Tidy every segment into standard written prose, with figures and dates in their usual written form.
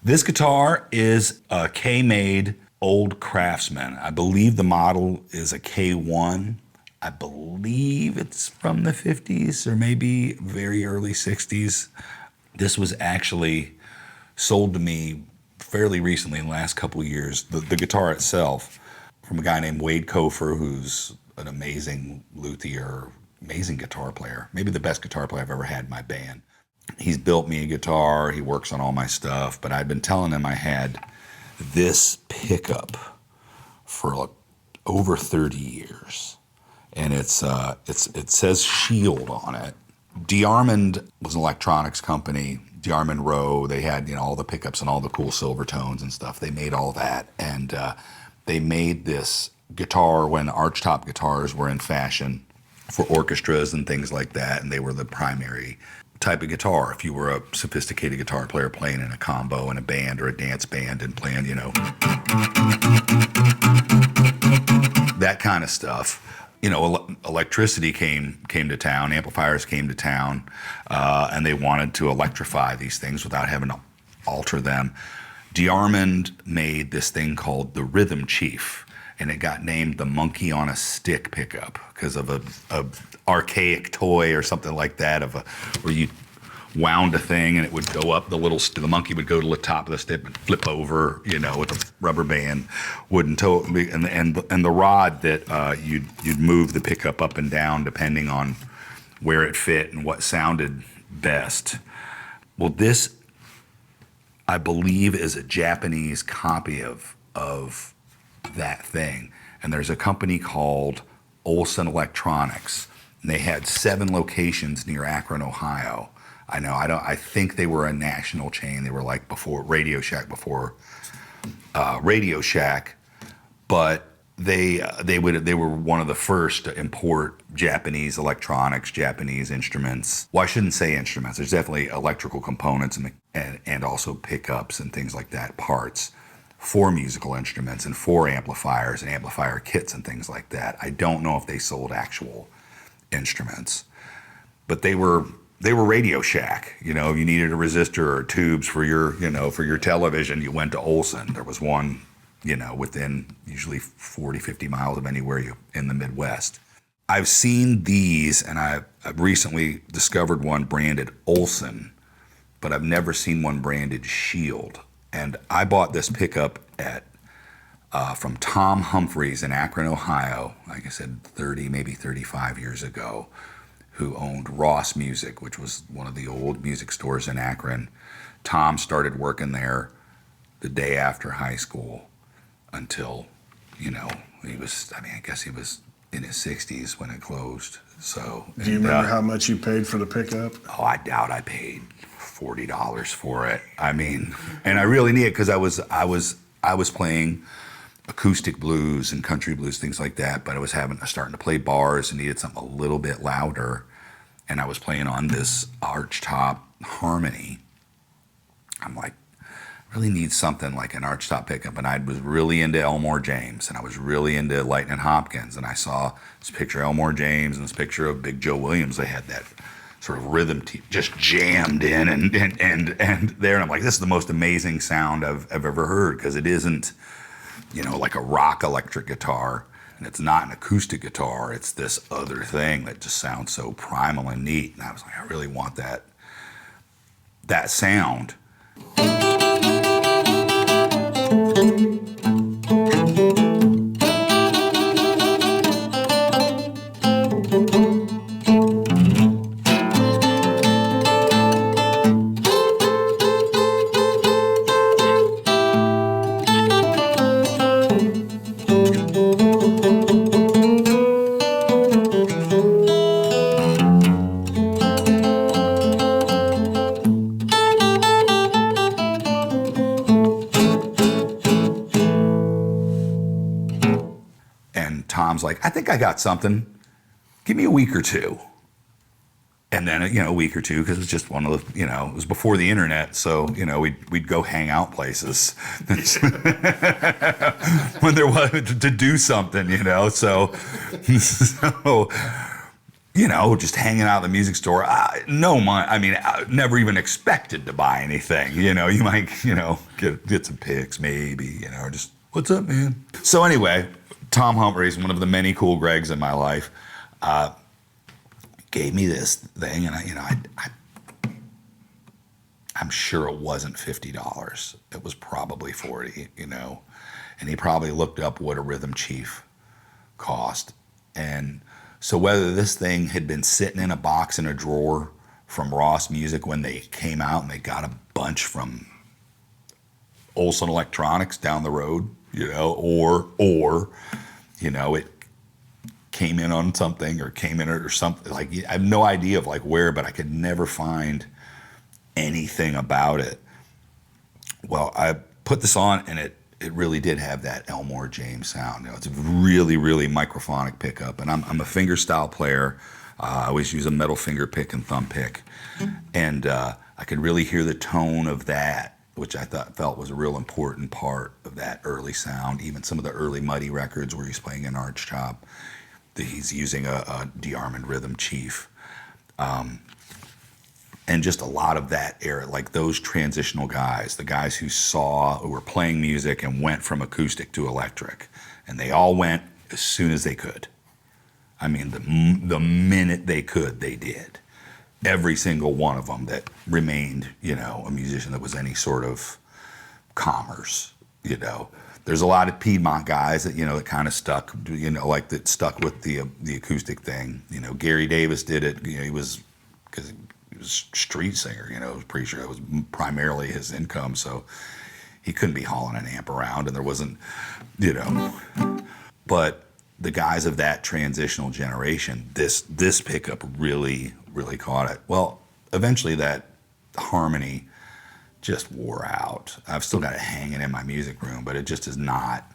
This guitar is a K-made old Craftsman. I believe the model is a K1. I believe it's from the 50s or maybe very early 60s. This was actually sold to me fairly recently in the last couple of years. The guitar itself, from a guy named Wade Kofer, who's an amazing luthier, amazing guitar player, maybe the best guitar player I've ever had in my band. He's built me a guitar, he works on all my stuff, but I've been telling him I had this pickup for like over 30 years. And it says Shield on it. DeArmond was an electronics company. DeArmond Rowe, they had all the pickups and all the cool silver tones and stuff. They made all that, and they made this guitar when archtop guitars were in fashion for orchestras and things like that, and they were the primary type of guitar. If you were a sophisticated guitar player playing in a combo in a band or a dance band and playing, that kind of stuff. Electricity came to town, amplifiers came to town, and they wanted to electrify these things without having to alter them. DeArmond made this thing called the Rhythm Chief, and it got named the Monkey on a Stick pickup because of a archaic toy or something like that where you wound a thing and it would go up, the monkey would go to the top of the stick and flip over, with a rubber band, wooden toe, and the rod that you'd move the pickup up and down depending on where it fit and what sounded best. Well, this, I believe, is a Japanese copy of that thing. And there's a company called Olson Electronics, and they had 7 locations near Akron, Ohio. I think they were a national chain. They were like before Radio Shack, but they were one of the first to import Japanese electronics, Japanese instruments. Well, I shouldn't say instruments. There's definitely electrical components and also pickups and things like that, parts for musical instruments and for amplifiers and amplifier kits and things like that. I don't know if they sold actual instruments, but they were Radio Shack. If you needed a resistor or tubes for your television, you went to Olson. There was one, within usually 40, 50 miles of anywhere in the Midwest. I've seen these, and I've recently discovered one branded Olson, but I've never seen one branded Shield. And I bought this pickup from Tom Humphreys in Akron, Ohio, like I said, 30, maybe 35 years ago, who owned Ross Music, which was one of the old music stores in Akron. Tom started working there the day after high school until, he was, I guess he was in his 60s when it closed. So. Do you remember how much you paid for the pickup? Oh, I doubt I paid $40 for it. And I really need it because I was playing acoustic blues and country blues, things like that, but I was starting to play bars and needed something a little bit louder. And I was playing on this archtop harmony. I'm like, I really need something like an archtop pickup. And I was really into Elmore James, and I was really into Lightning Hopkins. And I saw this picture of Elmore James and this picture of Big Joe Williams. They had that sort of rhythm just jammed in and there. And I'm like, this is the most amazing sound I've ever heard, because it isn't, like a rock electric guitar, and it's not an acoustic guitar. It's this other thing that just sounds so primal and neat. And I was like, I really want that sound. Tom's like, I think I got something. Give me a week or two. And then, a week or two, because it was just one of the, it was before the internet, so, we'd go hang out places when there was to do something, so just hanging out at the music store. I never even expected to buy anything. You might, get some picks maybe, just, what's up, man? So anyway, Tom Humphreys, one of the many cool Gregs in my life, gave me this thing, and I'm sure it wasn't $50. It was probably $40, and he probably looked up what a Rhythm Chief cost. And so whether this thing had been sitting in a box in a drawer from Ross Music when they came out and they got a bunch from Olson Electronics down the road, or it came in on something or came in or something. Like, I have no idea of like where, but I could never find anything about it. Well, I put this on and it really did have that Elmore James sound. It's a really, really microphonic pickup. And I'm a finger style player. I always use a metal finger pick and thumb pick. And I could really hear the tone of that, which I felt was a real important part of that early sound. Even some of the early Muddy records where he's playing an arch chop, that he's using a de-arming Rhythm Chief. And just a lot of that era, like those transitional guys, the guys who were playing music and went from acoustic to electric. And they all went as soon as they could. I mean, the minute they could, they did. Every single one of them that remained, a musician that was any sort of commerce, There's a lot of Piedmont guys that, that kind of stuck, that stuck with the acoustic thing. Gary Davis did it, because he was a street singer, I was pretty sure it was primarily his income, so he couldn't be hauling an amp around, and there wasn't, but the guys of that transitional generation, this pickup really, really caught it. Well, eventually that harmony just wore out. I've still got it hanging in my music room, but it just is not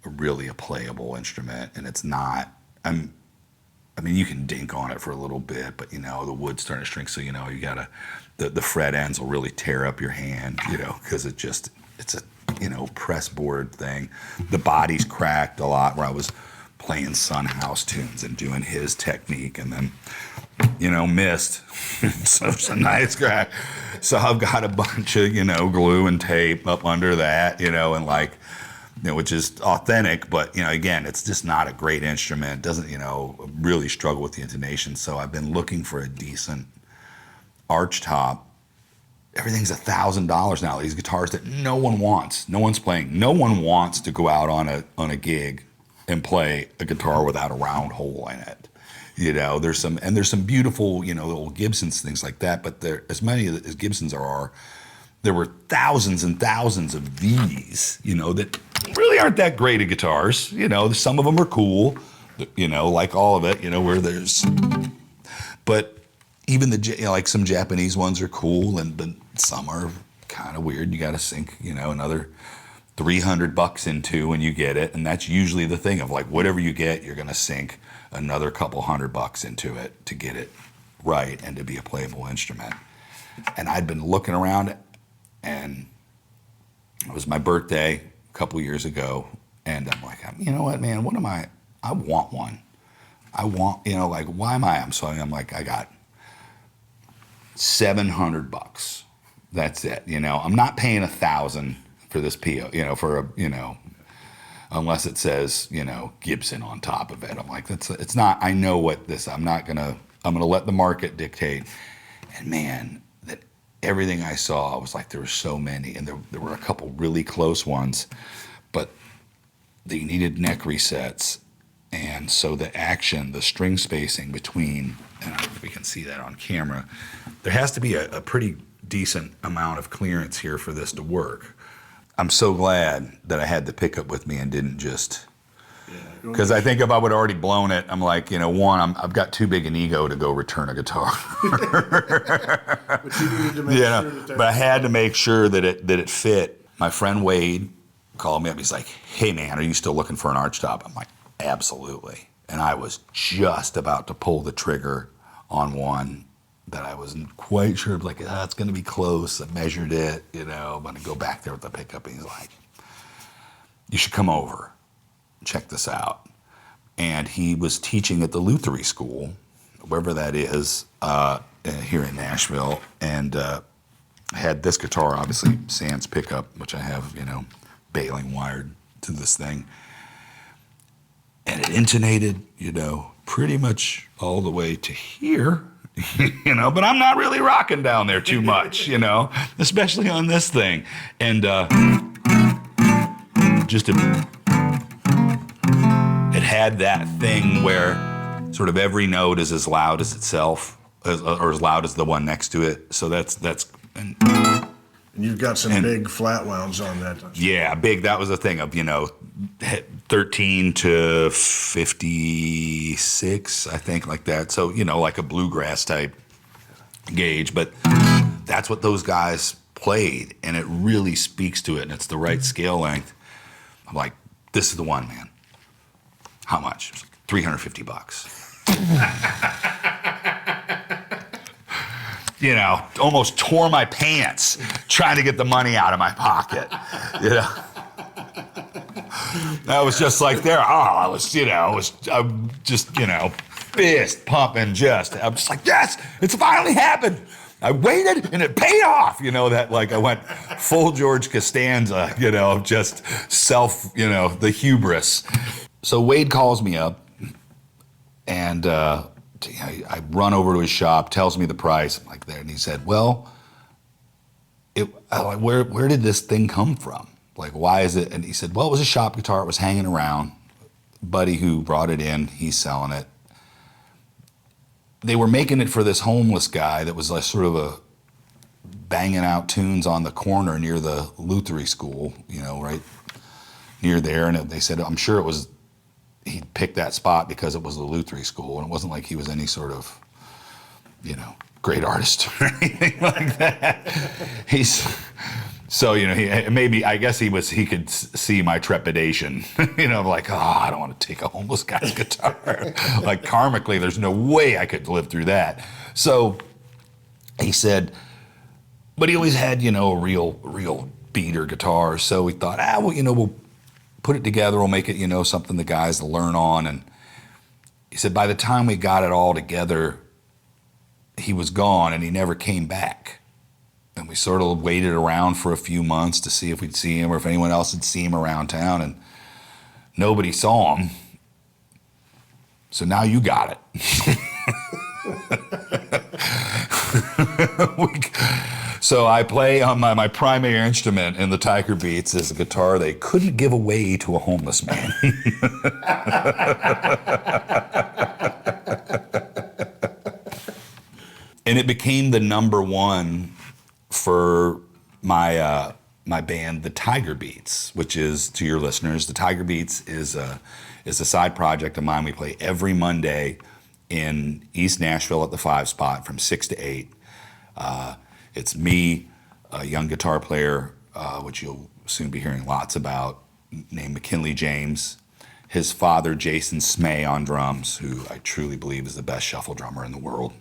really a playable instrument, and it's not, you can dink on it for a little bit, but the wood's starting to shrink, so you gotta, the fret ends will really tear up your hand, because it's a press board thing. The body's cracked a lot where I was playing Sun House tunes and doing his technique, and then missed. So it's a nice crack. So I've got a bunch of glue and tape up under that, and which is authentic, but again, it's just not a great instrument. It doesn't really struggle with the intonation. So I've been looking for a decent arch top. Everything's $1,000 now. These guitars that no one wants, no one's playing. No one wants to go out on a gig and play a guitar without a round hole in it. There's some beautiful little Gibsons, things like that. But there, as many as Gibsons are, there were thousands and thousands of these, that really aren't that great at guitars. Some of them are cool, like all of it, where there's, but even like some Japanese ones are cool, but some are kind of weird. You got to sink, another $300 into when you get it. And that's usually the thing of like, whatever you get, you're going to sink another couple $100 into it to get it right and to be a playable instrument. And I'd been looking around, and it was my birthday a couple years ago, and I'm like, you know what, man, I want one. I want, why am I? I'm like, I got $700. That's it. I'm not paying $1,000 for this PO, unless it says, Gibson on top of it. I'm like, it's not, I know what this, I'm going to let the market dictate. And man, everything I saw, I was like, there were so many, and there were a couple really close ones, but they needed neck resets. And so the string spacing between, and I don't know if we can see that on camera, there has to be a pretty decent amount of clearance here for this to work. I'm so glad that I had the pickup with me and didn't just, because I think if I would have already blown it, I'm like, I've got too big an ego to go return a guitar. But you needed to make sure that But I had to make sure that it fit. My friend Wade called me up. He's like, hey man, are you still looking for an arch top? I'm like, absolutely. And I was just about to pull the trigger on one that I wasn't quite sure. Like, it's going to be close. I measured it, I'm going to go back there with the pickup. And he's like, you should come over. Check this out. And he was teaching at the Lutherse school wherever that is, here in Nashville, and had this guitar, obviously Sans pickup, which I have, baling wired to this thing, and it intonated, pretty much all the way to here, but I'm not really rocking down there too much, especially on this thing, and it had that thing where sort of every note is as loud as itself, or as loud as the one next to it. So that's. And you've got some big flat wounds on that. Yeah, big. That was a thing of 13 to 56, I think, like that. So like a bluegrass type gauge, but that's what those guys played, and it really speaks to it, and it's the right scale length. I'm like, this is the one, man. How much? $350. Almost tore my pants trying to get the money out of my pocket. I was just like there. I was just, fist pumping. I'm just like, yes, it's finally happened. I waited and it paid off. That like I went full George Costanza, just self, the hubris. So Wade calls me up, and I run over to his shop, tells me the price. I'm like there, and he said, "Well, where did this thing come from? Like, why is it?" And he said, "Well, it was a shop guitar. It was hanging around. Buddy who brought it in, he's selling it. They were making it for this homeless guy that was like sort of banging out tunes on the corner near the Lutherse school, right near there. And they said, I'm sure it was." He picked that spot because it was the Lutherse school, and it wasn't like he was any sort of, great artist or anything like that. I guess he could see my trepidation, like, I don't want to take a homeless guy's guitar. Like karmically, there's no way I could live through that. So he said, but he always had, a real beater guitar. So we thought, we'll put it together, we'll make it, something the guys to learn on. And he said by the time we got it all together, he was gone and he never came back. And we sort of waited around for a few months to see if we'd see him or if anyone else would see him around town, and nobody saw him. So now you got it. So I play on my primary instrument in the Tiger Beats is a guitar they couldn't give away to a homeless man. And it became the number one for my band, the Tiger Beats, which is, to your listeners, the Tiger Beats is a side project of mine. We play every Monday in East Nashville at the 5 Spot from 6 to 8. It's me, a young guitar player, which you'll soon be hearing lots about, named McKinley James. His father, Jason Smay, on drums, who I truly believe is the best shuffle drummer in the world.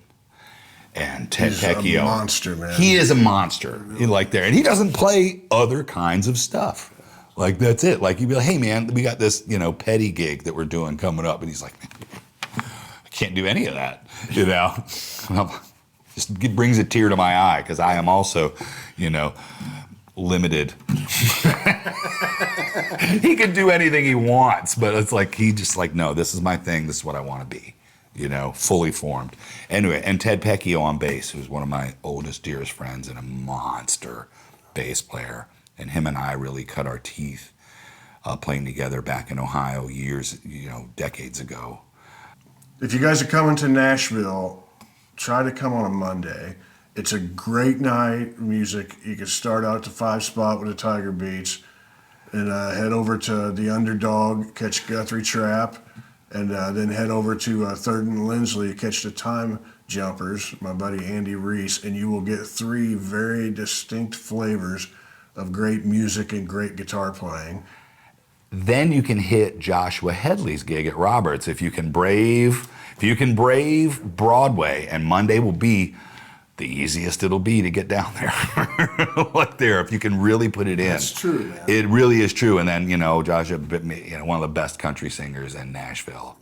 And Ted Pecchio. He's a monster, man. He is a monster. And he doesn't play other kinds of stuff. Like, that's it. Like, you'd be like, hey, man, we got this, petty gig that we're doing coming up. And he's like, I can't do any of that, Just brings a tear to my eye because I am also, limited. He can do anything he wants, but it's like he just like, no, this is my thing. This is what I want to be, fully formed. Anyway, and Ted Pecchio on bass, who's one of my oldest, dearest friends and a monster bass player. And him and I really cut our teeth playing together back in Ohio years, decades ago. If you guys are coming to Nashville, try to come on a Monday. It's a great night of music. You can start out at the 5 Spot with the Tiger Beats and head over to the Underdog, catch Guthrie Trap, and then head over to 3rd and Lindsley, catch the Time Jumpers, my buddy Andy Reese, and you will get 3 very distinct flavors of great music and great guitar playing. Then you can hit Joshua Headley's gig at Roberts if you can brave Broadway, and Monday will be the easiest it'll be to get down there. If you can really put it in. That's true, man. It really is true. And then, Joshua, one of the best country singers in Nashville.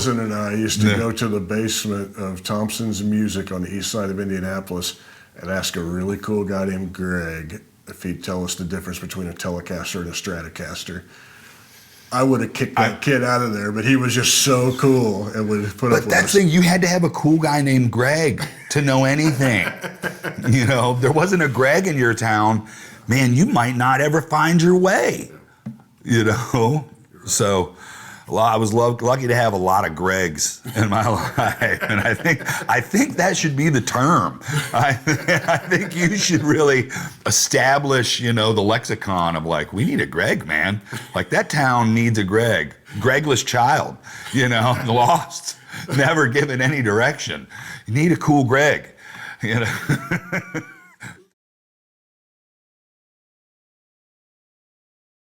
cousin and I used to go to the basement of Thompson's Music on the east side of Indianapolis and ask a really cool guy named Greg if he'd tell us the difference between a Telecaster and a Stratocaster. I would have kicked that kid out of there, but he was just so cool and would put up with us. But that's the thing, you had to have a cool guy named Greg to know anything. You know, there wasn't a Greg in your town, man, you might not ever find your way. You know? So I was lucky to have a lot of Gregs in my life, and I think that should be the term. I think you should really establish, you know, the lexicon of like, we need a Greg, man. Like that town needs a Greg. Gregless child, you know, lost, never given any direction. You need a cool Greg, you know.